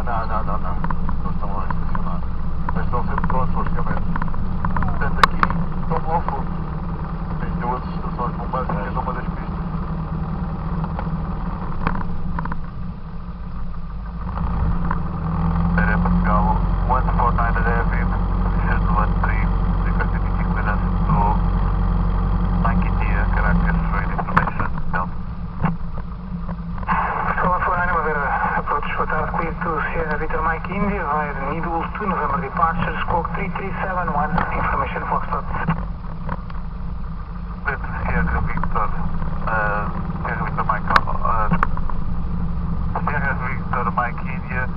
Não. Não estão a estacionar. Mas estão sempre prontos, logicamente. Portanto, aqui estão ao fundo. Tem duas estações bombeiras em cada uma das pistas. Era Portugal 149 at airfield, position 13, requesting meeting with us to Mike India, Caracas, for information. Delta. Pascal 149 over approach for target clear to Sierra Victor Mike India via Needles 2 November departure, squawk 3371, information Foxtrot. With Sierra Victor, Sierra Victor Mike India.